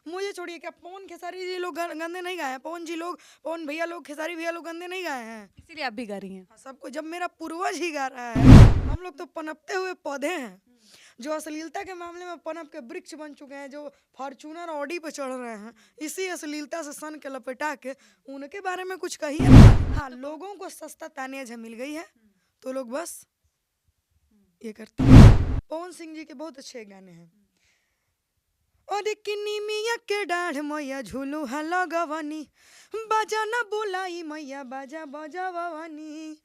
मुझे छोड़िए, क्या पवन खेसारी जी लोग गंदे नहीं गाए हैं? पवन भैया लोग, खेसारी भैया लोग गंदे नहीं गाए हैं। इसीलिए आप भी गा रही हैं। हाँ, सबको जब मेरा पूर्वज ही गा रहा है, हम लोग तो पनपते हुए पौधे हैं जो अश्लीलता के मामले में पनप के वृक्ष बन चुके हैं, जो फॉर्च्यूनर ऑडी पे चढ़ रहे हैं, इसी अश्लीलता से सन के लपेटा के उनके बारे में कुछ कहिए। हाँ, लोगों को सस्ता तानिया मिल गई है तो लोग बस ये करते हैं। पवन सिंह जी के बहुत अच्छे गाने हैं। और किन्नी मिया के डाढ़ मैया झूलू हलो गवानी, बाजा ना बोलाई मैया बाजा बजा भवानी।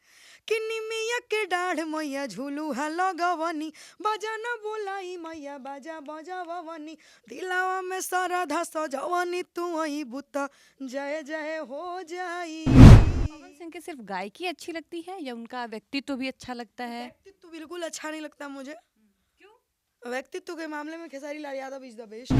किन्नी मिया के डाढ़ मैया झूलू हलो गवानी, बाजा ना बोलाई मैया बाजा बजा भवानी। दिलावा में श्रद्धा सजवानी, तू वही बुता जय जय हो जाई। पवन सिंह की सिर्फ गायकी अच्छी लगती है या उनका व्यक्तित्व भी अच्छा लगता है? व्यक्तित्व बिल्कुल अच्छा नहीं लगता मुझे। क्यों? व्यक्तित्व के मामले में Khesari Lal Yadav is the best.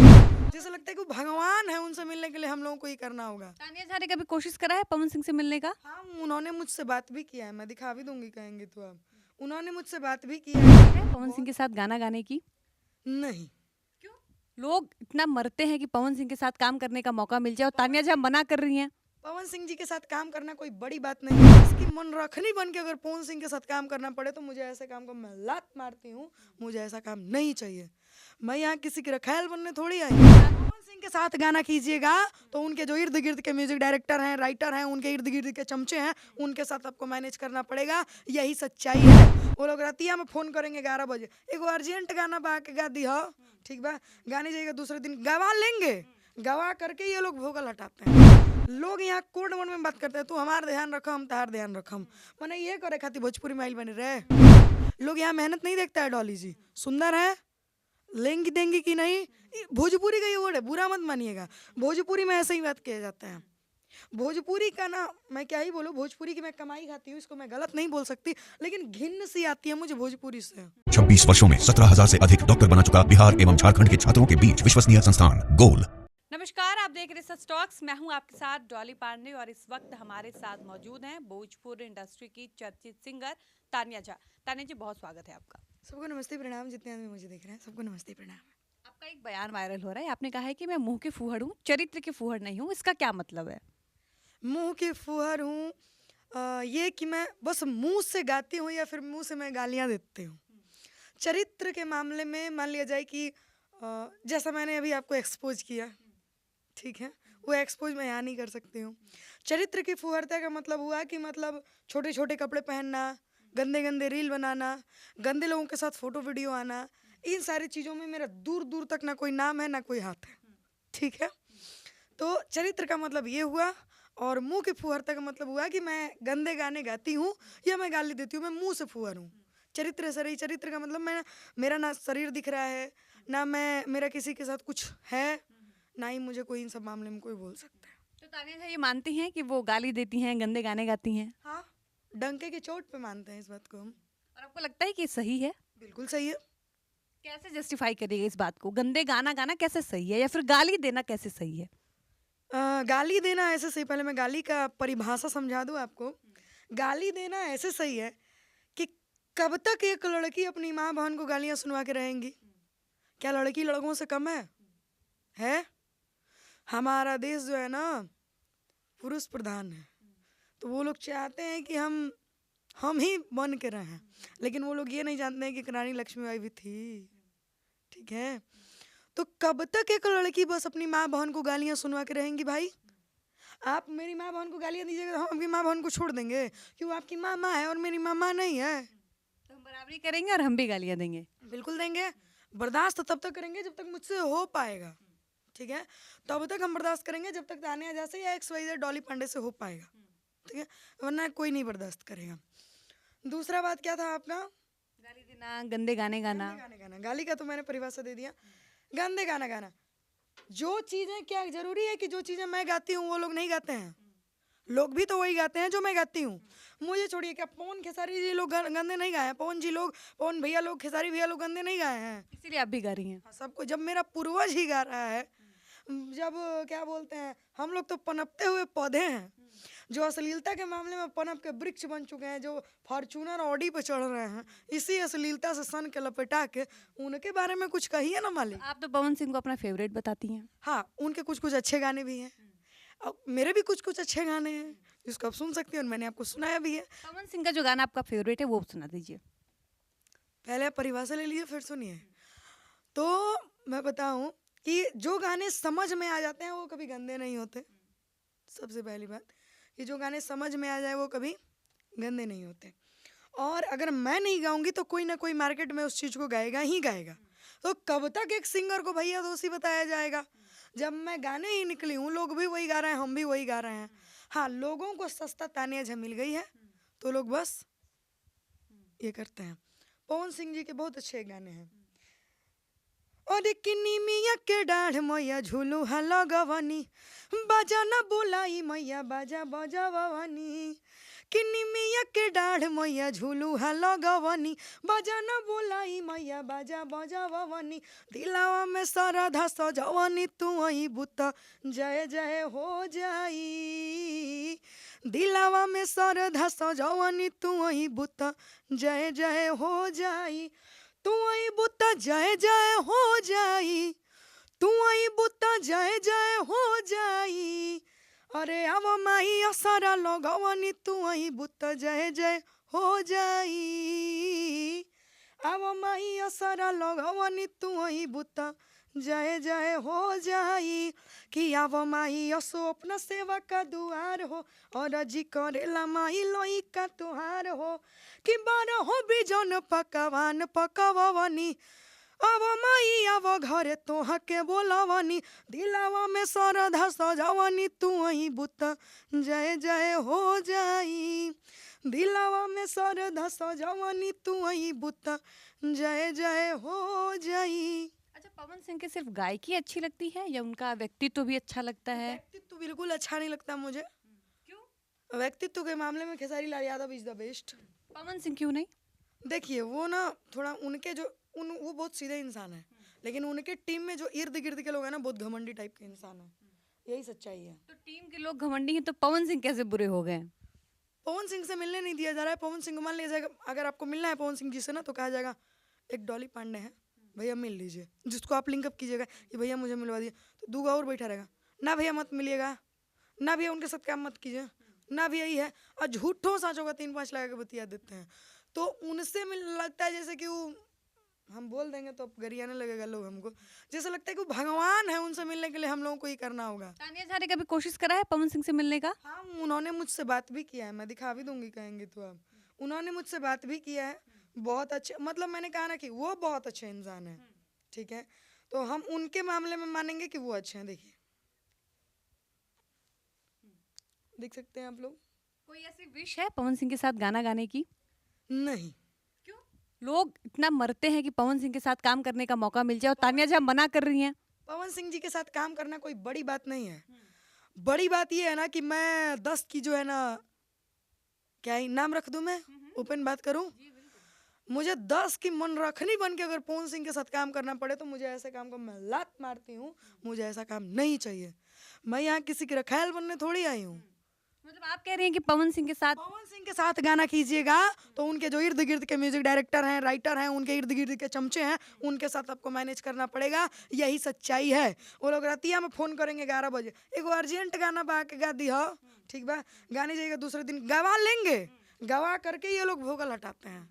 जैसे लगता है कि वो भगवान है, उनसे मिलने के लिए हम लोगों को ही करना होगा। तानिया झा ने कभी कोशिश करा है पवन सिंह से मिलने का? हाँ, उन्होंने मुझसे बात भी किया है, मैं दिखा भी दूंगी कहेंगे तो आप। उन्होंने मुझसे बात भी किया है। पवन सिंह के साथ गाना गाने की? नहीं, क्यों? लोग इतना मरते हैं कि पवन सिंह के साथ काम करने का मौका मिल जाए और तानिया झा मना कर रही हैं। पवन सिंह जी के साथ काम करना कोई बड़ी बात नहीं है। इसकी मन रखनी बन के अगर पवन सिंह के साथ काम करना पड़े तो मुझे ऐसे काम को मैं लात मारती हूँ। मुझे ऐसा काम नहीं चाहिए। मैं यहाँ किसी की रखैल बनने थोड़ी आई। पवन सिंह के साथ गाना कीजिएगा तो उनके जो इर्द गिर्द के म्यूजिक डायरेक्टर हैं, राइटर हैं, उनके इर्द गिर्द के चमचे हैं, उनके साथ आपको मैनेज करना पड़ेगा। यही सच्चाई है। वो लोग रतिया में फोन करेंगे 11 बजे, एगो अर्जेंट गाना बा के गा दी हो, ठीक बा, गाने जाइएगा, दूसरे दिन गवा लेंगे। गवा करके ये लोग भोगल हटाते हैं। लोग यहाँ कोड वन में बात करते हैं, तू हमार ध्यान रखो हम तार ध्यान रखम। मैंने ये करे खातिर भोजपुरी में आइल बने रहे। लोग यहाँ मेहनत नहीं देखता है। डॉली जी सुंदर है, लेंगी देंगी कि नहीं, भोजपुरी का ये वर्ड है, बुरा मत मानिएगा। भोजपुरी में ऐसे ही बात किया जाता है। भोजपुरी का ना, मैं क्या ही बोलूँ, भोजपुरी की मैं कमाई खाती हूँ, इसको मैं गलत नहीं बोल सकती, लेकिन घिन्न सी आती है मुझे भोजपुरी से। 26 वर्षों में 17,000 से अधिक डॉक्टर बना चुका बिहार एवं झारखंड के छात्रों के बीच विश्वसनीय संस्थान गोल। नमस्कार, आप देख रहे हैं सच टॉक्स। मैं हूं आपके साथ डॉली पांडे और इस वक्त हमारे साथ मौजूद हैं भोजपुरी इंडस्ट्री की चर्चित सिंगर तानिया झा। तानिया जी, बहुत स्वागत है आपका। सबको नमस्ते प्रणाम, जितने आदमी मुझे देख रहे हैं सबको नमस्ते प्रणाम। आपका एक बयान वायरल हो रहा है, आपने कहा है कि मैं मुंह की फूहड़ हूँ, चरित्र की फूहड़ नहीं हूँ। इसका क्या मतलब है? मुंह की फुहर हूँ, ये कि मैं बस मुंह से गाती हूँ या फिर मुंह से मैं गालियाँ देती हूँ। चरित्र के मामले में मान लिया जाए कि जैसा मैंने अभी आपको एक्सपोज किया, ठीक है, वो एक्सपोज मैं यहाँ नहीं कर सकती हूँ। चरित्र की फुहरता का मतलब हुआ कि मतलब छोटे छोटे कपड़े पहनना, गंदे गंदे रील बनाना, गंदे लोगों के साथ फोटो वीडियो आना, इन सारी चीज़ों में मेरा दूर दूर तक ना कोई नाम है ना कोई हाथ है, ठीक है। तो चरित्र का मतलब ये हुआ, और मुंह की फुहरता का मतलब हुआ कि मैं गंदे गाने गाती हूँ या मैं गाली देती हूँ, मैं मुंह से फुहर हूँ। चरित्र से रही, चरित्र का मतलब मैं, मेरा ना शरीर दिख रहा है, ना मैं, मेरा किसी के साथ कुछ है, ना ही मुझे कोई इन सब मामले में कोई बोल सकता है। तो तानिया झा ये मानती हैं कि वो गाली देती हैं, गंदे गाने गाती हैं? हाँ, डंके की चोट पे मानते हैं इस बात को हम। और आपको लगता है कि सही है? बिल्कुल सही है। कैसे जस्टिफाई करिएगा इस बात को? गंदे गाना गाना कैसे सही है या फिर गाली देना कैसे सही है? गाली देना ऐसे सही, पहले मैं गाली का परिभाषा समझा दूँ आपको। गाली देना ऐसे सही है कि कब तक एक लड़की अपनी माँ बहन को गालियाँ सुनवा के रहेंगी? क्या लड़की लड़कों से कम है? हमारा देश जो है ना पुरुष प्रधान है, तो वो लोग चाहते हैं कि हम ही बन के रहें, लेकिन वो लोग ये नहीं जानते हैं कि रानी लक्ष्मीबाई भी थी, ठीक है। तो कब तक एक लड़की बस अपनी माँ बहन को गालियाँ सुनवा के रहेंगी? भाई, आप मेरी माँ बहन को गालियाँ दीजिएगा तो हम अपनी माँ बहन को छोड़ देंगे? क्यों? आपकी माँ माँ है और मेरी माँ माँ नहीं है। तो हम बराबरी करेंगे और हम भी गालियाँ देंगे? बिल्कुल देंगे। बर्दाश्त तब तक करेंगे जब तक मुझसे हो पाएगा, ठीक है। तब तक हम बर्दाश्त करेंगे जब तक तानिया झा से या XYZ डॉली पांडे से हो पाएगा, ठीक है, वरना कोई नहीं बर्दाश्त करेगा। दूसरा बात क्या था आपका? गाली देना, गंदे गाने गाना। गाने गाना, गाली का तो मैंने परिभाषा दे दिया। गंदे गाना गाना, जो चीज़ें, क्या जरूरी है कि जो चीज़ें मैं गाती हूँ वो लोग नहीं गाते हैं? लोग भी तो वही गाते हैं जो मैं गाती हूँ। मुझे छोड़िए, क्या पवन खेसारी जी लोग गंदे नहीं गाए हैं? पवन भैया लोग, खेसारी भैया लोग गंदे नहीं गाए हैं। इसीलिए आप भी गा रही हैं। हाँ, सबको जब मेरा पूर्वज ही गा रहा है, जब क्या बोलते हैं, हम लोग तो पनपते हुए पौधे हैं जो अश्लीलता के मामले में पनप के वृक्ष बन चुके हैं, जो फॉर्च्यूनर ऑडी पे चढ़ रहे हैं, इसी अश्लीलता से सन के लपेटा के उनके बारे में कुछ कहिए ना मालिक। आप तो पवन सिंह को अपना फेवरेट बताती हैं। हाँ, उनके कुछ कुछ अच्छे गाने भी हैं और मेरे भी कुछ कुछ अच्छे गाने हैं जिसको आप सुन सकती हैं और मैंने आपको सुनाया भी है। पवन सिंह का जो गाना आपका फेवरेट है वो सुना दीजिए। पहले आप परिभाषा ले लीजिए फिर सुनिए। तो मैं बताऊं कि जो गाने समझ में आ जाते हैं वो कभी गंदे नहीं होते। सबसे पहली बात कि जो गाने समझ में आ जाए वो कभी गंदे नहीं होते। और अगर मैं नहीं गाऊंगी तो कोई ना कोई मार्केट में उस चीज़ को गाएगा ही गाएगा। तो कब तक एक सिंगर को भैया दोषी बताया जाएगा? जब मैं गाने ही निकली हूँ, लोग भी वही गा रहे हैं, हम भी वही गा रहे हैं। हाँ, लोगों को सस्ता तानिया झा मिल गई है तो लोग बस ये करते हैं। पवन सिंह जी के बहुत अच्छे गाने हैं। और किन्नी मिया के डाढ़ मैया झूलू हला गवानी, बाजा ना बोलाई मैया बाजा बजा भवानी। किन्नी मिया के डाढ़ मैया झूलू हला गवानी, बाजा ना बोलाई मैया बाजा बजा भवानी। दिलावा में श्रद्धा सजवानी तू वही बुता जय जय हो जाई। दिलावा में श्रद्धा सजवानी तू वही बुता जय जय हो जाई। तू आई बुता जय जय हो जाई, तू आई बुता जय जय हो जाई। अरे अब माई असरा लगवानी तू आई बुता जय जय हो जाई। अब माई असरा लगवानी तू आई बुता जय जय हो जाई। कि अब माई असो अपना सेवा का दुआर हो और जी करेला माई लोई का तुहार हो। कि बारह हो बिजन पकवान पकवानी, अब माई अब घरे तोह के बोलावानी। दिलावा में श्रद्धा सजावानी तू वही बुता जय जय हो जाई। दिलावा में श्रद्धा सजावानी तू वही बुता जय जय हो जाई। अच्छा, पवन सिंह की सिर्फ गायकी अच्छी लगती है या उनका व्यक्तित्व भी अच्छा लगता है? व्यक्तित्व बिल्कुल अच्छा नहीं लगता मुझे। क्यों? व्यक्तित्व के मामले में Khesari Lal Yadav is the best. Pawan Singh क्यों नहीं? देखिए वो ना थोड़ा उनके जो वो बहुत सीधे इंसान है, लेकिन उनके टीम में जो इर्द गिर्द के लोग हैं ना बहुत घमंडी टाइप के इंसान है। यही सच्चाई है। तो टीम के लोग घमंडी हैं तो पवन सिंह कैसे बुरे हो गए? पवन सिंह से मिलने नहीं दिया जा रहा है। पवन सिंह को मान लिया जाएगा, अगर आपको मिलना है पवन सिंह जी से ना तो कहा जाएगा एक डॉली पांडे है भैया मिल लीजिए, जिसको आप लिंकअप कीजिएगा कि भैया मुझे मिलवा दिए, तो दूगा और बैठा रहेगा ना भैया मत मिलिएगा, ना भैया उनके साथ काम मत कीजिए, ना भैया यही है। और झूठों साँचों का 3-5 लगा के बतिया देते हैं। तो उनसे लगता है जैसे कि वो हम बोल देंगे तो गरियाने लगेगा लोग हमको, जैसे लगता है कि वो भगवान है, उनसे मिलने के लिए हम लोगों को ही करना होगा। तानिया झा ने कभी कोशिश करा है पवन सिंह से मिलने का? हाँ, उन्होंने मुझसे बात भी किया है, मैं दिखा भी दूंगी कहेंगे तो आप। उन्होंने मुझसे बात भी किया है, बहुत अच्छे, मतलब मैंने कहा ना कि वो बहुत अच्छे इंसान है, ठीक है, तो हम उनके मामले में मानेंगे कि वो अच्छे हैं। देखिए देख सकते हैं आप लोग। कोई ऐसी विश है पवन सिंह के साथ गाना गाने की? नहीं। क्यों? लोग इतना मरते हैं कि पवन सिंह के साथ काम करने का मौका मिल जाए और तानिया झा मना कर रही हैं। पवन सिंह जी के साथ काम करना कोई बड़ी बात नहीं है। बड़ी बात ये है ना कि मैं 10 की जो है ना, क्या ही नाम रख दूं, मैं ओपन बात करूं, मुझे 10 की मन रखनी बन के अगर पवन सिंह के साथ काम करना पड़े तो मुझे ऐसे काम को मैं लात मारती हूँ। मुझे ऐसा काम नहीं चाहिए। मैं यहाँ किसी की रखायल बनने थोड़ी आई हूँ। मतलब आप कह रहे हैं कि पवन सिंह के साथ गाना कीजिएगा तो उनके जो इर्द गिर्द के म्यूजिक डायरेक्टर हैं, राइटर हैं, उनके इर्द गिर्द के चमचे हैं, उनके साथ आपको मैनेज करना पड़ेगा। यही सच्चाई है। वो लोग रतिया में फोन करेंगे 11 बजे, एगो अर्जेंट गाना बा के गा दी हो, ठीक बा, गाने जाएगा, दूसरे दिन गवा लेंगे, गवा करके ये लोग भोगल हटाते हैं।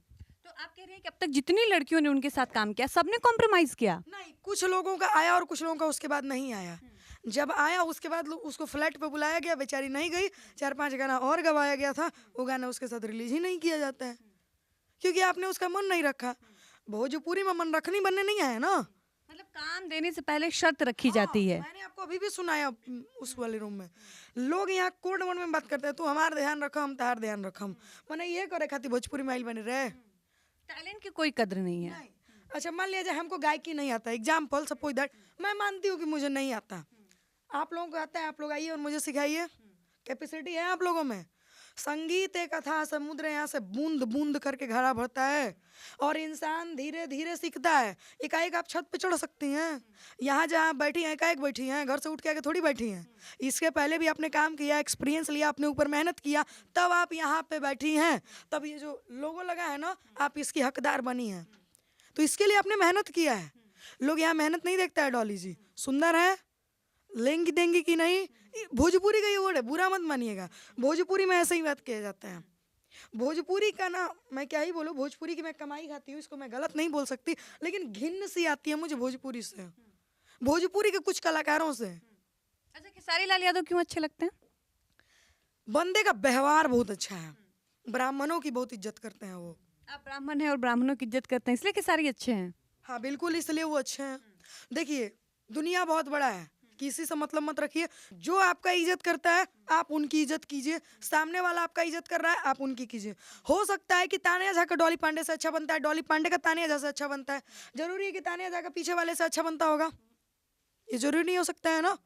तो आप कह रहे हैं कि अब तक जितनी लड़कियों ने उनके साथ काम किया सबने कॉम्प्रोमाइज किया? नहीं, कुछ लोगों का आया और कुछ लोगों का उसके बाद नहीं आया। जब आया उसके बाद उसको फ्लैट पे बुलाया गया, बेचारी नहीं गई, 4-5 गाना और गवाया गया था, वो गाना उसके साथ रिलीज ही नहीं किया जाता है क्योंकि आपने उसका मन नहीं रखा। भोजपुरी में मन रखनी बनने नहीं आया ना। मतलब काम देने से पहले शर्त रखी जाती है। मैंने आपको अभी भी सुनाया उस वाले रूम में। लोग यहाँ कोड वर्ड में बात करते हैं, तू हमारा ध्यान रखा हम तार ध्यान रखम, मैंने ये करे खाती भोजपुरी माइल बने रहे। टैलेंट की कोई कद्र नहीं है। नहीं। अच्छा मान लिया जाए हमको गायकी नहीं आता, एग्जाम्पल सपोज दैट, मैं मानती हूँ कि मुझे नहीं आता, आप लोगों को आता है, आप लोग आइए और मुझे सिखाइए, कैपेसिटी है आप लोगों में, संगीत एक अथाह समुद्र, यहाँ से बूंद बूंद करके घड़ा भरता है और इंसान धीरे धीरे सीखता है। एकाएक आप छत पे चढ़ सकती हैं, यहाँ जहाँ बैठी हैं एकाएक बैठी हैं, घर से उठ के आके थोड़ी बैठी हैं। इसके पहले भी आपने काम किया, एक्सपीरियंस लिया, अपने ऊपर मेहनत किया, तब आप यहाँ पे बैठी हैं। तब ये जो लोगो लगा है ना, आप इसकी हकदार बनी हैं, तो इसके लिए आपने मेहनत किया है। लोग यहाँ मेहनत नहीं देखता है। डॉली जी सुंदर है, लेंगी देंगी कि नहीं, भोजपुरी का ये वर्ड है, बुरा मत मानिएगा। भोजपुरी में ऐसे ही बात किया जाता है। भोजपुरी का ना मैं क्या ही बोलूँ, भोजपुरी की मैं कमाई खाती हूँ, इसको मैं गलत नहीं बोल सकती, लेकिन घिन्न सी आती है मुझे भोजपुरी से, भोजपुरी के कुछ कलाकारों से। अच्छा, खेसारी लाल यादव क्यों अच्छे लगते हैं? बंदे का व्यवहार बहुत अच्छा है, ब्राह्मणों की बहुत इज्जत करते हैं वो। आप ब्राह्मण हैं और ब्राह्मणों की इज्जत करते हैं, इसलिए खेसारी अच्छे हैं। हाँ बिल्कुल, इसलिए वो अच्छे हैं। देखिए दुनिया बहुत बड़ा है, किसी से मतलब मत रखिए। जो आपका इज्जत करता है आप उनकी इज्जत कीजिए, सामने वाला आपका इज्जत कर रहा है आप उनकी कीजिए। हो सकता है कि तानिया झा का डॉली पांडे से अच्छा बनता है, डॉली पांडे का तानिया झा से अच्छा बनता है, जरूरी है कि तानिया झा का पीछे वाले से अच्छा बनता होगा? ये जरूरी नहीं हो सकता है ना।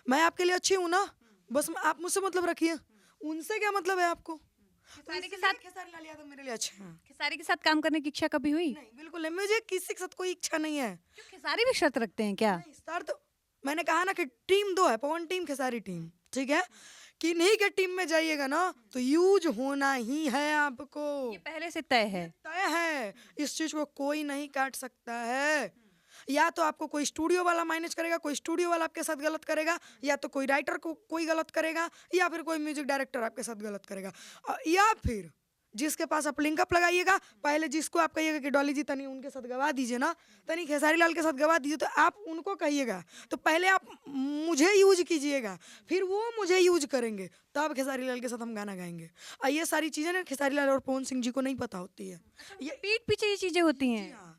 मैं आपके लिए अच्छी हूँ ना, बस आप मुझसे मतलब रखिए, उनसे क्या मतलब है आपको। खेसारी के साथ खेसारी लाल यादव मेरे लिए अच्छे हैं। खेसारी के साथ काम करने की इच्छा कभी हुई? नहीं बिल्कुल नहीं, मुझे किसी के साथ कोई इच्छा नहीं है। क्यों, खेसारी भी शर्त रखते हैं क्या? नहीं सर, तो मैंने कहा ना कि टीम दो है, पवन टीम खेसारी टीम, ठीक है। किन्हीं के टीम में जाइएगा ना तो यूज होना ही है आपको, ये पहले से तय है। तय है। इस चीज को कोई नहीं काट सकता है। या तो आपको कोई स्टूडियो वाला मैनेज करेगा, कोई स्टूडियो वाला आपके साथ गलत करेगा, या तो कोई राइटर को कोई गलत करेगा, या फिर कोई म्यूजिक डायरेक्टर आपके साथ गलत करेगा, या फिर जिसके पास आप लिंकअप लगाइएगा, पहले जिसको आप कहिएगा कि डॉली जी तनी उनके साथ गवा दीजिए ना, तनी खेसारी लाल के साथ गवा दीजिए, तो आप उनको कहिएगा, तो पहले आप मुझे यूज कीजिएगा, फिर वो मुझे यूज करेंगे, तब खेसारी लाल के साथ हम गाना गाएंगे। और ये सारी चीज़ें ना खेसारी लाल और पवन सिंह जी को नहीं पता होती है। ये पीठ पीछे ये चीजें होती हैं। हाँ,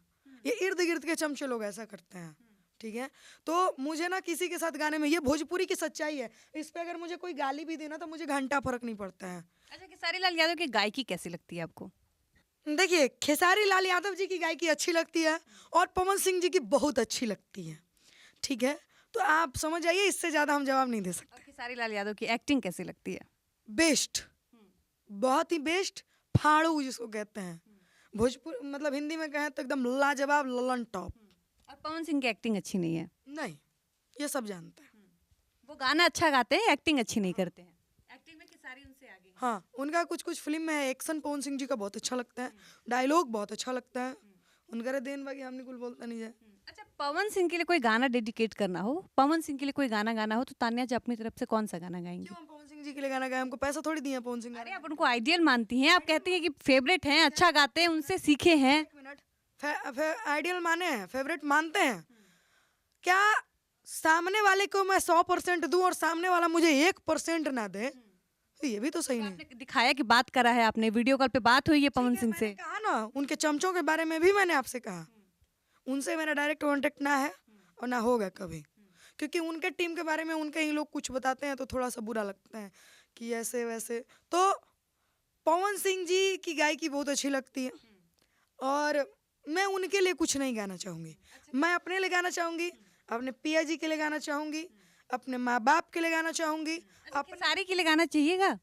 ये इर्द गिर्द के चमचे लोग ऐसा करते हैं, ठीक है। तो मुझे ना किसी के साथ गाने में, ये भोजपुरी की सच्चाई है, इस पे अगर मुझे कोई गाली भी देना तो मुझे घंटा फर्क नहीं पड़ता है। अच्छा, खेसारी लाल यादव की गायकी कैसी लगती है आपको? देखिए खेसारी लाल यादव जी की गायकी अच्छी लगती है और पवन सिंह जी की बहुत अच्छी लगती है, ठीक है। तो आप समझ जाइए, इससे ज़्यादा हम जवाब नहीं दे सकते। और खेसारी लाल यादव की एक्टिंग कैसी लगती है? बेस्ट, बहुत ही बेस्ट, फाड़ू जिसको कहते हैं, भोजपुर मतलब हिंदी में कहें तो एकदम लाजवाब, ललन टॉप। और पवन सिंह की एक्टिंग अच्छी नहीं है? नहीं, ये सब जानते हैं। वो गाना अच्छा गाते हैं, एक्टिंग अच्छी नहीं करते हैं। एक्टिंग में खेसारी उनसे आगे हैं। हाँ, उनका कुछ कुछ फिल्म में है, एक्शन पवन सिंह जी का बहुत अच्छा लगता है, डायलॉग बहुत अच्छा लगता है, उनका देन बाकी हमने कुछ बोलता नहीं है। अच्छा, पवन सिंह के लिए कोई गाना डेडिकेट करना हो, पवन सिंह के लिए कोई गाना गाना हो, तो तान्या जी अपनी तरफ से कौन सा गाना गाएंगी? क्यों हम पवन सिंह जी के लिए गाना गाए? हमको पैसा थोड़ी दिया पवन सिंह। अरे, आप उनको आइडियल मानती हैं, आप कहती हैं कि फेवरेट हैं, अच्छा गाते हैं, उनसे सीखे हैं। एक मिनट, आइडियल माने हैं, फेवरेट मानते हैं क्या? सामने वाले को मैं 100% दूं और सामने वाला मुझे 1% ना दे, तो ये भी तो सही नहीं। आपने दिखाया कि बात करा है, आपने वीडियो कॉल पे बात हुई है पवन सिंह से। मैंने कहा ना, उनके चमचों के बारे में भी मैंने आपसे कहा, उनसे मेरा डायरेक्ट कांटेक्ट ना है और ना होगा कभी, क्योंकि उनके टीम के बारे में उनके ही लोग कुछ बताते हैं तो थोड़ा सा बुरा लगता है कि ऐसे वैसे। तो पवन सिंह जी की गायकी बहुत अच्छी लगती है और मैं उनके लिए कुछ नहीं गाना चाहूँगी, मैं अपने लिए गाना चाहूँगी, अपने पिया जी के लिए गाना चाहूँगी, अपने माँ बाप के लिए गाना चाहूँगी। सारी के लिए गाना चाहिएगा?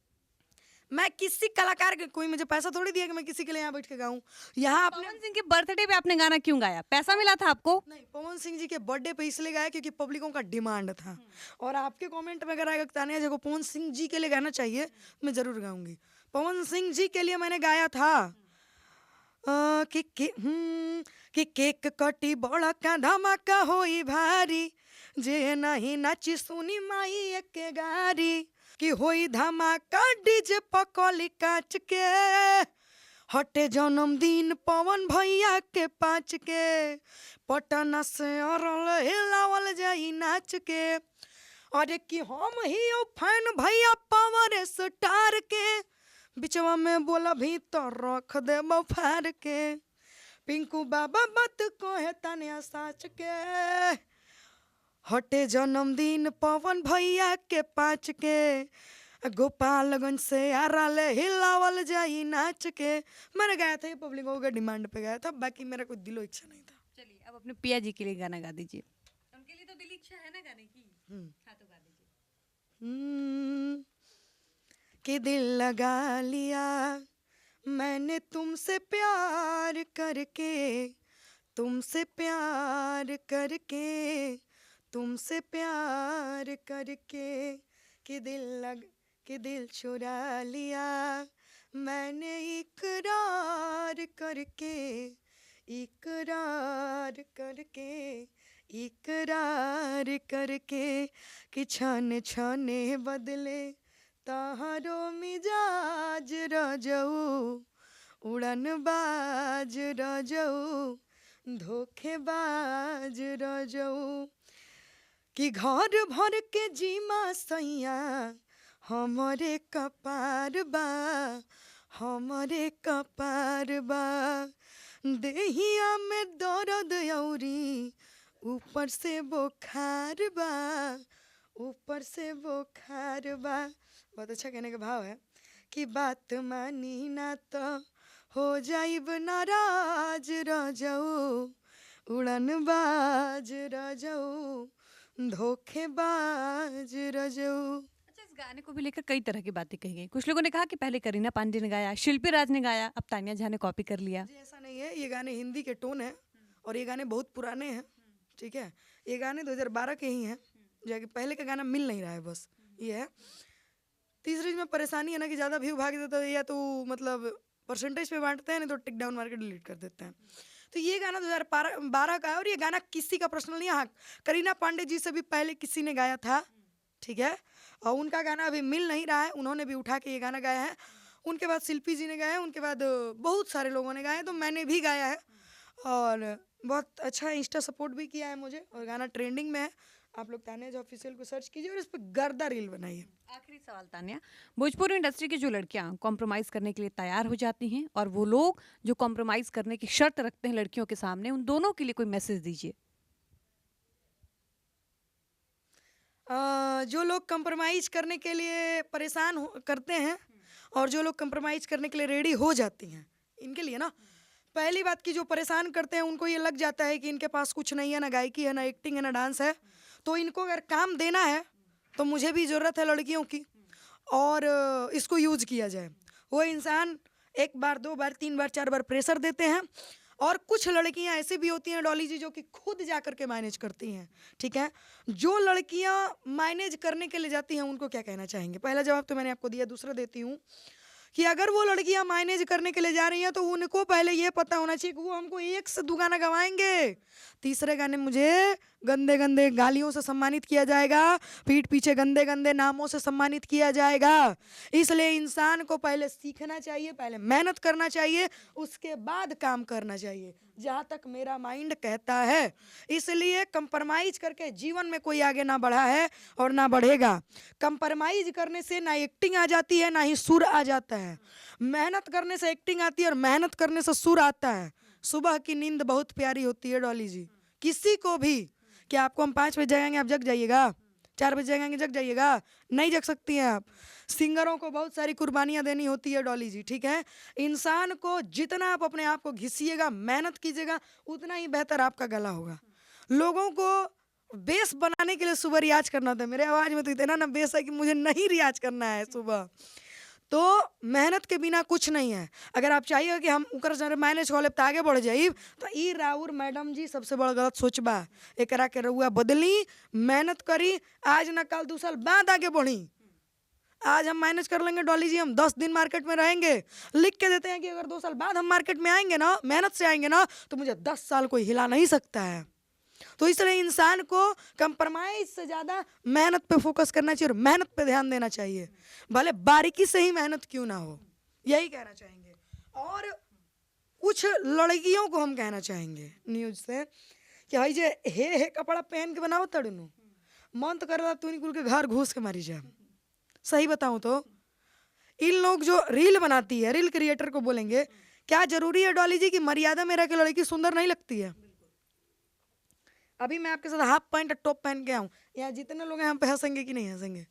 मैं किसी कलाकार के, कोई मुझे पैसा थोड़ी दिया कि मैं किसी के लिए यहाँ बैठ के गाऊं। यहाँ अपने पवन सिंह के बर्थडे पे आपने गाना क्यों गाया? पैसा मिला था आपको? नहीं, पवन सिंह जी के बर्थडे पे इसलिए गाया क्योंकि पब्लिकों का डिमांड था। और आपके कमेंट में अगर आएगा तानिया जी को पवन सिंह जी के लिए गाना चाहिए, मैं जरूर गाऊंगी। पवन सिंह जी के लिए मैंने गाया था कि केक कटी बड़ा का धमाका होई भारी, जे नहीं नाची सुनी माई एक गारी, कि होई धमाका डीजे पकौली काच के, हटे जन्मदिन पवन भैया के 5 के, पटना से अरल हिलावल जाई नाच के, अरे कि हम ही फैन भैया पावर स्टार के, बिचवा में बोला भीतर रख दे फार के, पिंकू बाबा बात को है तानिया साच के, हटे जन्मदिन पवन भैया के 5 के, गोपालगंज से आराले हिलावल जाई नाच के। मैंने गाया था, ये पब्लिकों के डिमांड पे गाया था, बाकी मेरा कोई दिलो इच्छा नहीं था। चलिए, अब अपने पिया जी के लिए गाना गा दीजिए। उनके लिए तो दिल इच्छा है ना गाने की। हाँ, तो गा दीजिए। कि दिल लगा लिया मैंने तुमसे प्यार करके, तुमसे प्यार करके, तुमसे प्यार करके, कि दिल चुरा लिया मैंने इकरार करके, इकरार करके, इकरार करके, कि छाने छाने बदले ताहारो मिजाज रजऊ, उड़न बाज रजऊ, धोखेबाज रजऊ, कि घर भर के जीमा सैया हमरे कपार बा, हमरे कपार बा, देहिया में दर्द औरी ऊपर से बुखार बा, ऊपर से बुखार बा। बहुत अच्छा कहने का भाव है कि बात मानी ना तो हो जाइब नाराज रजऊ, उड़न बाज रजऊ, धोखेबाज रजऊ। अच्छा, इस गाने को भी लेकर कई तरह की बातें कही गई। कुछ लोगों ने कहा कि पहले करीना पांडे ने गाया, शिल्पी राज ने गाया, अब तान्या झा ने कॉपी कर लिया। जी ऐसा नहीं है, ये गाने हिंदी के टोन है और ये गाने बहुत पुराने हैं, ठीक है। ये गाने 2012 के ही हैं, जो कि पहले का गाना मिल नहीं रहा है, बस ये है। तीसरी चीज में परेशानी है ना कि ज़्यादा व्यू भाग देता है, या तो मतलब परसेंटेज पे बांटते हैं, नहीं तो टिक डाउन मार के डिलीट कर देते हैं। तो ये गाना 2012 का है और ये गाना किसी का पर्सनल नहीं है। हाँ, करीना पांडे जी से भी पहले किसी ने गाया था, ठीक है, और उनका गाना अभी मिल नहीं रहा है, उन्होंने भी उठा के ये गाना गाया है। उनके बाद शिल्पी जी ने गाया है, उनके बाद बहुत सारे लोगों ने गाया है, तो मैंने भी गाया है और बहुत अच्छा इंस्टा सपोर्ट भी किया है मुझे, और गाना ट्रेंडिंग में है। आप लोग तान्या झा ऑफिशियल को सर्च कीजिए और इस पर गर्दा रील बनाइए। आखिरी सवाल तान्या, भोजपुरी इंडस्ट्री की जो लड़कियां कॉम्प्रोमाइज करने के लिए तैयार हो जाती हैं और वो लोग जो कॉम्प्रोमाइज करने की शर्त रखते हैं लड़कियों के सामने, उन दोनों के लिए कोई मैसेज दीजिए। जो लोग कंप्रोमाइज करने के लिए परेशान करते हैं और जो लोग कंप्रोमाइज करने के लिए रेडी हो जाती हैं, इनके लिए ना पहली बात की जो परेशान करते हैं उनको ये लग जाता है कि इनके पास कुछ नहीं है, ना गायकी है, ना एक्टिंग है, ना डांस है, तो इनको अगर काम देना है तो मुझे भी ज़रूरत है लड़कियों की, और इसको यूज किया जाए। वो इंसान एक बार, दो बार, तीन बार, चार बार प्रेशर देते हैं, और कुछ लड़कियां ऐसी भी होती हैं डॉली जी जो कि खुद जा करके मैनेज करती हैं, ठीक है। जो लड़कियां मैनेज करने के लिए जाती हैं उनको क्या कहना चाहेंगे? पहला जवाब तो मैंने आपको दिया, दूसरा देती हूँ कि अगर वो लड़कियां मैनेज करने के लिए जा रही हैं तो उनको पहले ये पता होना चाहिए कि वो हमको एक से दो गाना गवाएंगे, तीसरे गाने मुझे गंदे गंदे गालियों से सम्मानित किया जाएगा, पीठ पीछे गंदे गंदे नामों से सम्मानित किया जाएगा। इसलिए इंसान को पहले सीखना चाहिए, पहले मेहनत करना चाहिए, उसके बाद काम करना चाहिए, जहाँ तक मेरा माइंड कहता है। इसलिए कंप्रोमाइज करके जीवन में कोई आगे ना बढ़ा है और ना बढ़ेगा। कंप्रोमाइज करने से ना एक्टिंग आ जाती है, ना ही सुर आ जाता है। मेहनत करने से एक्टिंग आती है और मेहनत करने से सुर आता है। सुबह की नींद बहुत प्यारी होती है डॉली जी, किसी को भी। क्या आपको हम 5 बजे जगाएंगे आप जग जाइएगा? 4 बजे जगाएंगे जग जाइएगा? नहीं जग सकती हैं आप। सिंगरों को बहुत सारी कुर्बानियां देनी होती है डॉली जी, ठीक है। इंसान को जितना आप अपने आप को घिसिएगा, मेहनत कीजिएगा, उतना ही बेहतर आपका गला होगा। लोगों को बेस बनाने के लिए सुबह रियाज करना होता है। मेरे आवाज में तो इतना ना बेस है कि मुझे नहीं रियाज करना है सुबह। तो मेहनत के बिना कुछ नहीं है। अगर आप चाहिए कि हम उकर मैनेज कर लेब तो आगे बढ़ जाइब, तो ई राउर मैडम जी सबसे बड़ा गलत सोचबा। एकरा के रउआ बदली, मेहनत करी, आज ना कल 2 साल बाद आगे बढ़ी। आज हम मैनेज कर लेंगे डॉली जी, हम 10 दिन मार्केट में रहेंगे, लिख के देते हैं कि अगर 2 साल बाद हम मार्केट में आएंगे ना, मेहनत से आएंगे ना, तो मुझे 10 साल कोई हिला नहीं सकता है। तो इसलिए इंसान को कंप्रोमाइज से ज़्यादा मेहनत पे फोकस करना चाहिए और मेहनत पे ध्यान देना चाहिए, भले बारीकी से ही मेहनत क्यों ना हो। यही कहना चाहेंगे। और कुछ लड़कियों को हम कहना चाहेंगे न्यूज से कि भाई जे हे कपड़ा पहन के बनाओ तड़नू, मन तो कर रहा तू निकल के घर घुस के मारी जा। सही बताऊं तो इन लोग जो रील बनाती है, रील क्रिएटर को बोलेंगे, क्या जरूरी है डॉली जी कि मर्यादा में रह के लड़की सुंदर नहीं लगती है? अभी मैं आपके साथ हाफ पैंट और टॉप पहन के आऊँ, यहाँ जितने लोग हैं हम पे हंसेंगे कि नहीं हंसेंगे?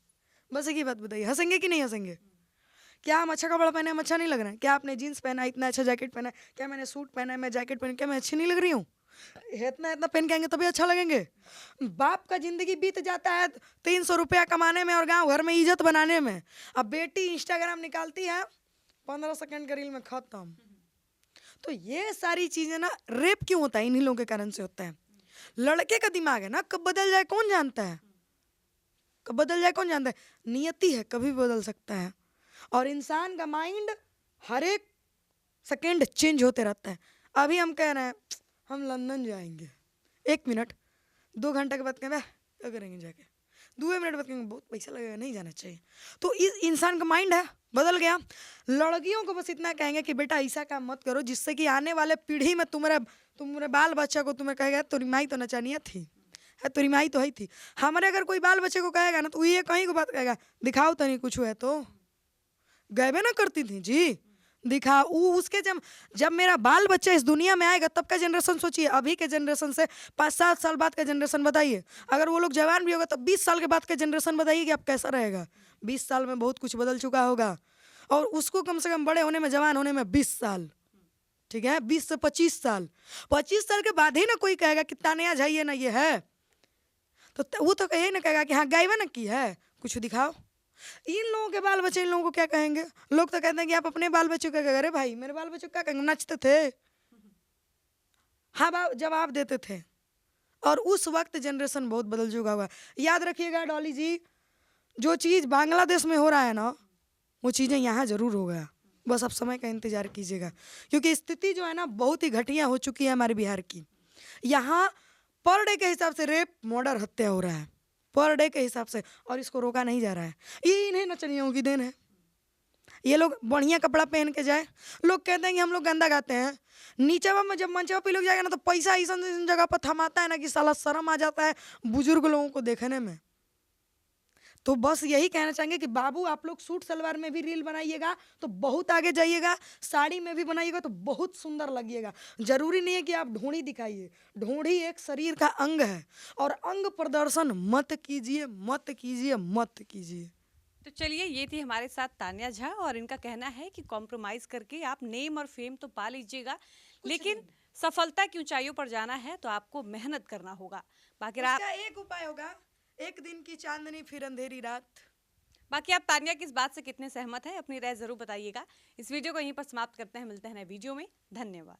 बस एक ही बात बताइए, हंसेंगे कि नहीं हंसेंगे? क्या हम अच्छा कपड़ा पहने, हम अच्छा नहीं लग रहा है? क्या आपने जीन्स पहना, इतना अच्छा जैकेट पहना, क्या मैंने सूट पहना है, मैं जैकेट पहन, क्या मैं अच्छी नहीं लग रही हूँ? इतना इतना पहन के आएंगे तभी अच्छा लगेंगे। बाप का जिंदगी बीत जाता है 300 रुपया कमाने में और गांव घर में इज्जत बनाने में। अब बेटी इंस्टाग्राम निकालती है 15 सेकंड के रील में खत्म। तो ये सारी चीजें ना, रेप क्यों होता है? इन्हीं लोगों के कारण से होता है। लड़के का दिमाग है ना, कब बदल जाए कौन जानता है, कब बदल जाए कौन जानता है। नियति है, कभी भी बदल सकता है। और इंसान का माइंड हर एक सेकेंड चेंज होते रहता है। अभी हम कह रहे हैं हम लंदन जाएंगे, 1 मिनट 2 घंटे के बाद कहें क्या करेंगे जाके, 2 मिनट बाद कहेंगे बहुत पैसा लगेगा, नहीं जाना चाहिए। तो इस इंसान का माइंड है, बदल गया। लड़कियों को बस इतना कहेंगे कि बेटा ऐसा काम मत करो जिससे कि आने वाले पीढ़ी में तुम्हारे बाल बच्चा को तुम्हें कहेगा तेरी माई तो नचानिया थी, है तेरी माई तो है थी। हमारे अगर कोई बाल बच्चे को कहेगा ना तो ये कहीं को बात कहेगा, दिखाओ तो नहीं कुछ हुआ तो गए ना करती थी जी, दिखा उसके जब मेरा बाल बच्चा इस दुनिया में आएगा तब का जनरेशन सोचिए, अभी के जनरेशन से 5-7 साल बाद का जनरेशन बताइए। अगर वो लोग जवान भी होगा तब 20 साल के बाद का जनरेशन बताइए कि अब कैसा रहेगा। 20 साल में बहुत कुछ बदल चुका होगा और उसको कम से कम बड़े होने में, जवान होने में 20 साल, ठीक है, 20 से 25 साल। 25 साल के बाद ही ना कोई कहेगा कि तानिया जाइए ना ये है, तो वो तो कहे ना कहेगा कि हाँ गायबा ना की है, कुछ दिखाओ। इन लोगों के बाल बच्चे इन लोगों को क्या कहेंगे? लोग तो कहते हैं कि आप अपने बाल बच्चों को क्या कह रहे भाई, मेरे बाल बच्चों को क्या कहेंगे, नाचते थे, हाँ जवाब देते थे। और उस वक्त जनरेशन बहुत बदल चुका हुआ। याद रखिएगा डॉली जी, जो चीज़ बांग्लादेश में हो रहा है ना वो चीज़ें यहाँ जरूर हो गया, बस आप समय का इंतजार कीजिएगा। क्योंकि स्थिति जो है ना बहुत ही घटिया हो चुकी है हमारे बिहार की। यहाँ पर डे के हिसाब से रेप, मर्डर, हत्या हो रहा है पर डे के हिसाब से, और इसको रोका नहीं जा रहा है। ये इन्हें नचनियों की देन है। ये लोग बढ़िया कपड़ा पहन के जाए, लोग कहते हैं कि हम लोग गंदा गाते हैं। नीचवा में जब मंचवा पे लोग जाएगा ना तो पैसा ऐसा जगह पर थमाता है ना कि साला शर्म आ जाता है बुजुर्ग लोगों को देखने में। तो बस यही कहना चाहेंगे कि बाबू आप लोग सूट सलवार में भी रील बनाइएगा तो बहुत आगे जाइएगा, साड़ी में भी बनाइएगा तो बहुत सुंदर लगिएगा। जरूरी नहीं है कि आप ढूंढी दिखाइए, ढूंढी एक शरीर का अंग है और अंग प्रदर्शन मत कीजिए, मत कीजिए, मत कीजिए। तो चलिए, ये थी हमारे साथ तान्या झा और इनका कहना है कि कॉम्प्रोमाइज करके आप नेम और फेम तो पा लीजिएगा, लेकिन सफलता की ऊंचाइयों पर जाना है तो आपको मेहनत करना होगा। बाकी आप एक उपाय होगा, एक दिन की चांदनी फिर अंधेरी रात। बाकी आप तान्या की इस बात से कितने सहमत हैं, अपनी राय जरूर बताइएगा। इस वीडियो को यहीं पर समाप्त करते हैं, मिलते हैं नए वीडियो में। धन्यवाद।